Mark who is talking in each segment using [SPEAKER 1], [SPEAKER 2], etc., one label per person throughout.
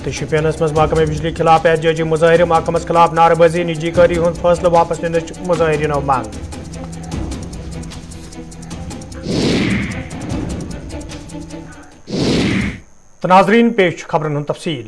[SPEAKER 1] तो शोपियानस मज महकमे बिजली खिलाफ एहतजाजी मुजाहिर महकमस खिलाफ नारेबाजी निजीकारी हुंद फैसला वापस निन मुजाहिरीनो मांग। तो नाजरीन पेश खबरन हुंद तफसील।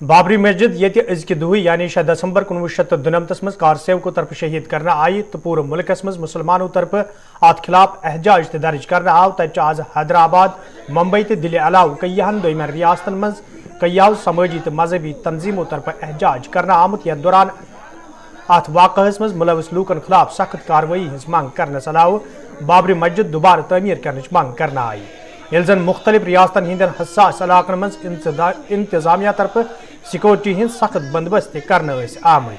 [SPEAKER 1] बाबरी मस्जिद ये अजक दुह यानी 6 दिसंबर 1997 मज कार सेवको तरफ शहीद करना आई तो पूरे मुल्कस मज मुसलमानों तरफ अत खिलाफ एहजाज दर्ज करना आव तक आज हैदराबाद मुंबई तो दिल्ली अलाव कईहन दोयमन रियासतन मज कईयाव समाजी तो मजहबी तंजीमों तरफ एहजाज करना आमुत यथ दौरान अत वाक़स मज मुलविस लूकन खिलाफ सख्त कार्रवाई हज मंग करने अलाव बाबरी मस्जिद दोबारा तमीर करने मंग करना आई। ये जन मुख्तलिफ रियासतन हिंदन हसास इलाकन मज इंतजामिया तरफ सिक्योरिटी हंद सख्त बंदोबस्त करने आमद।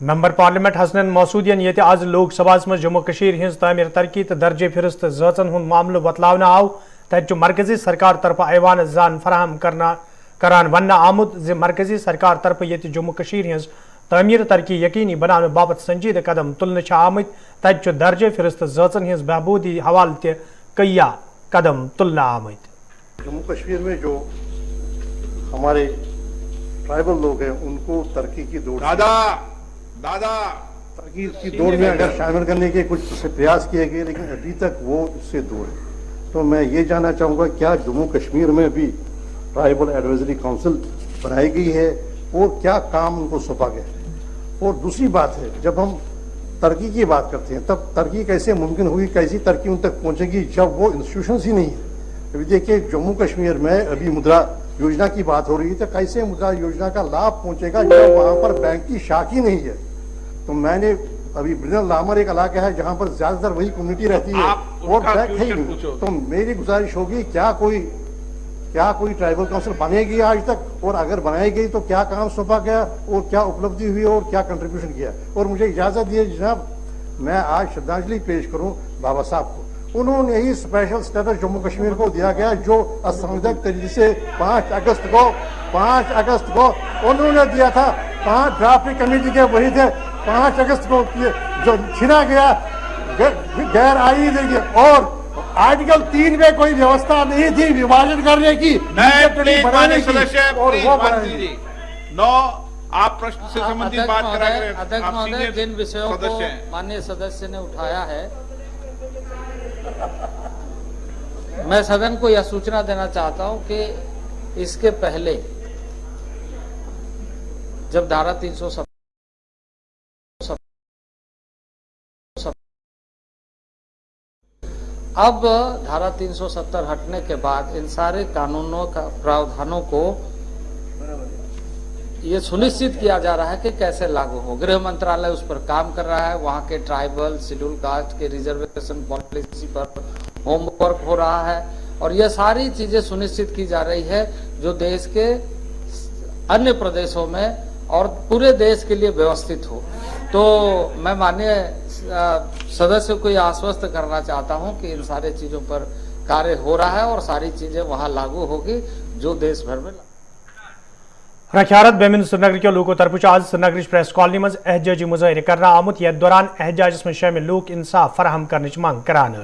[SPEAKER 1] मेंबर पार्लियामेंट हसनैन मसूदियन ये आज लोकसभा मज जम्मू कशीर हंज तामीर तरक्की तो दर्जे फिरस्त ज़ाचन हुंद मामलो बतलावन आव तक मरकजी सरकार तरफ ऐवान जान फराहम करान वन आमुद जे मरकजी सरकार तरफ ये जम्मू कशीर हंज तामीर तरक्की यकीनी बनाने बाबत संजीदा कदम तुलने आमत तक दर्जे फिरस्त ज़ाचन हंज बहबूदी हवाल कईया कदम तुलना आमत।
[SPEAKER 2] जम्मू कश्मीर में जो हमारे ट्राइबल लोग हैं उनको तरक्की की दौड़ तरक्की की दौड़ में अगर शामिल करने के कुछ प्रयास किए गए लेकिन अभी तक वो इससे दूर है। तो मैं ये जानना चाहूँगा क्या जम्मू कश्मीर में भी ट्राइबल एडवाइजरी काउंसिल बनाई गई है और क्या काम उनको सौंपा गया है। और दूसरी बात है जब हम तरक्की की बात करते हैं तब तरक्की कैसे मुमकिन हुई, कैसी तरक्की उन तक पहुँचेगी जब वो इंस्टीट्यूशन ही नहीं है। अभी देखिए जम्मू कश्मीर में अभी मुद्रा योजना की बात हो रही है तो कैसे मुद्रा योजना का लाभ पहुँचेगा जब वहाँ पर बैंक की शाख ही नहीं है। तो मैंने अभी ब्रिजन लामर एक इलाका है जहाँ पर ज्यादातर वही कम्युनिटी रहती है और बैंक है ही नहीं। तो मेरी गुजारिश होगी क्या कोई ट्राइबल काउंसिल बनेगी आज तक, और अगर बनाई गई तो क्या काम सौंपा गया और क्या उपलब्धि हुई और क्या कंट्रीब्यूशन किया। और मुझे इजाजत दिए जनाब मैं आज श्रद्धांजलि पेश करूं बाबा साहब को। उन्होंने ही स्पेशल स्टेटस जम्मू कश्मीर को दिया गया जो असंवैधानिक तरीके से 5 अगस्त को उन्होंने दिया था। 5 ड्राफ्टिंग कमेटी के वही थे, 5 अगस्त को जो छिना गया गैर आईनी देंगे और आर्टिकल 3 में कोई व्यवस्था नहीं थी विभाजन करने की।
[SPEAKER 3] आप प्रश्न से संबंधित बात करा करें।
[SPEAKER 4] अध्यक्ष महोदय जिन विषयों को माननीय सदस्य ने उठाया है मैं सदन को यह सूचना देना चाहता हूं कि इसके पहले जब धारा 370 अब धारा 370 हटने के बाद इन सारे कानूनों का प्रावधानों को ये सुनिश्चित किया जा रहा है कि कैसे लागू हो। गृह मंत्रालय उस पर काम कर रहा है, वहां के ट्राइबल शेड्यूल कास्ट के रिजर्वेशन पॉलिसी पर होमवर्क हो रहा है और यह सारी चीजें सुनिश्चित की जा रही है जो देश के अन्य प्रदेशों में और पूरे देश के लिए व्यवस्थित हो। तो मैं माननीय सदस्य को यह आश्वस्त करना चाहता हूं कि इन सारे चीजों पर कार्य हो रहा है और सारी चीजें वहां लागू होगी जो देश भर में।
[SPEAKER 1] रखियारत बेमिन श्रीनगर के लोगों तरफ आज श्रीनगर प्रेस कॉलोनी मज एहजाजी मुजाहिर करना आमुत यथ दौरान एहजाज में शामिल लोग इंसाफ फराहम करने मंग करान।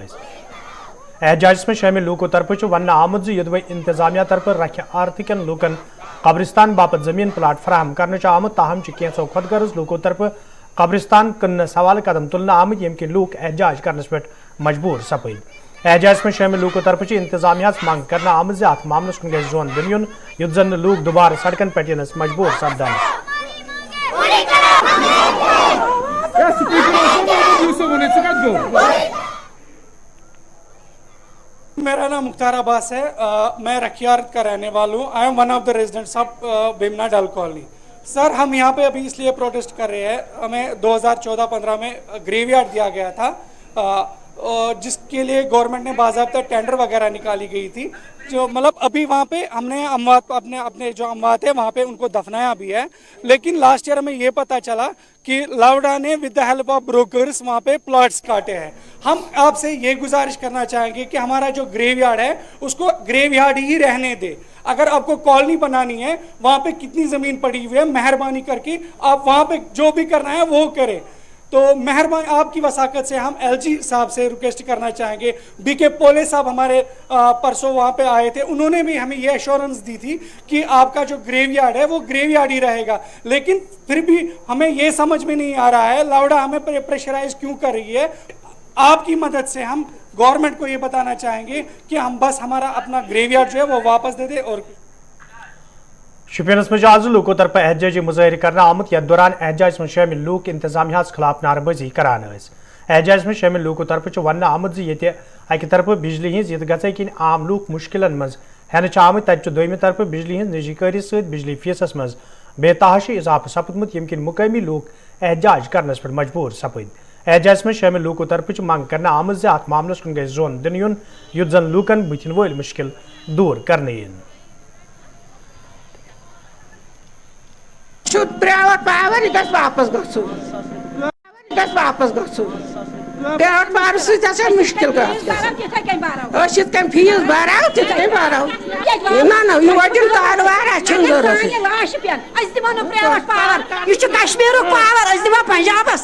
[SPEAKER 1] एहजाज में शामिल लोगों तरफ वन आमुद युद्ध इंतजामिया तरफ रखियारत लूकन कब्रिस्तान बापत जमीन प्लाट फराहम करने आमुद ताहम कैंसो खुदगर्ज लोगों तरफ कब्रिस्तान कन सवाल कदम तुलना आमद यम के लोग एहजाज करने पे मजबूर सपद। एहजाज में शामिल लोगों तरफ इंतजामिया मांग करना आमद अत मामलस कुन गज जोन दुन युद्ध जन लोग दोबारा सड़कन पे यनस मजबूर सपदान।
[SPEAKER 5] मेरा नाम मुख्तार अब्बास है। मैं रखियारत का रहने वाला हूँ। I am one of the residents of Bemina Dal colony. Sir हम यहाँ पे अभी इसलिए प्रोटेस्ट कर रहे हैं, हमें 2014-15 में ग्रेवयार्ड दिया गया था जिसके लिए गवर्नमेंट ने बाज़ाब्ता टेंडर वगैरह निकाली गई थी। जो मतलब अभी वहाँ पे हमने अमवात अपने जो अमवात है वहाँ पे उनको दफनाया भी है। लेकिन लास्ट ईयर हमें ये पता चला कि लावडा ने with the help of brokers वहाँ पे प्लॉट्स काटे हैं। हम आपसे ये गुजारिश करना चाहेंगे कि हमारा जो ग्रेवयार्ड है उसको ग्रेवयार्ड ही रहने दे। अगर आपको कॉलोनी बनानी है वहाँ पे कितनी ज़मीन पड़ी हुई है, मेहरबानी करके आप वहाँ पे जो भी करना है वो करें। तो मेहरबानी आपकी वसाकत से हम एलजी साहब से रिक्वेस्ट करना चाहेंगे। बीके पोले साहब हमारे परसों वहाँ पे आए थे, उन्होंने भी हमें ये एश्योरेंस दी थी कि आपका जो ग्रेवयार्ड है वो ग्रेवयार्ड ही रहेगा, लेकिन फिर भी हमें ये समझ में नहीं आ रहा है लावड़ा हमें प्रेशराइज क्यों कर रही है। आपकी मदद से हम गवर्नमेंट को ये बताना चाहेंगे कि हम बस हमारा अपना ग्रेवयार्ड जो है वो वापस दे दे। और
[SPEAKER 1] शुपियनस में आज लोगों तरफ एहतजाजी मुजाहरे करना आमत यथ दौरान एहतजाज में शामिल लोग इंतजामिया खिलाफ नारेबाजी करान। एहतजाज में शामिल लोगों तरफ वन आमत ये अकि तरफ बिजली हज ये गई कि आम लूक मुश्किल मज हेन आमत तब दोम तरफ बिजली हज निजीकारी बिजली फीसस मज बेतहाशी इजाफा सपदमुत यम मुकामी लोग एहतजाज करनस पर मजबूर सपद। एहतजाज में शामिल लोगों तरफ मंग करना आमत जे अत मामलस कुन गई जोन दिन युन युत जन लूकन बुथिन वल मुश्किल दूर करने इन।
[SPEAKER 6] पावर वापस ब्याह पावर सह मुश्किल फीस भराव ते भराव ना ना यह तार वार यह कश्मीर पावर दिवा पंजाबस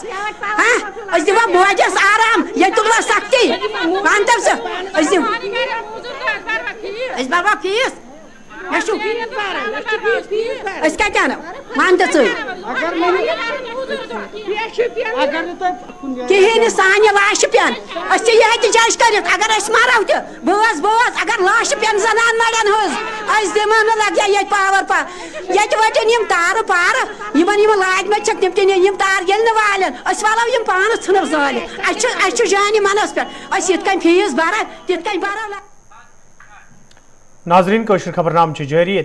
[SPEAKER 6] दिवा बोजस आराम ये तुला सख्ती बाबा फीस क्या मान कहें सान लाश पेन जज कर अगर मरो तो बोज अगर लाश पेन जनान मड़न हज दिम लगे ये पावर ये वटन तार पार लाजम तम तम तार ये वालन वालो पान इन जाल जान मनस पे फीस भर तिथ कन भर।
[SPEAKER 1] नाजरीन कोशिश खबरनाम जारी।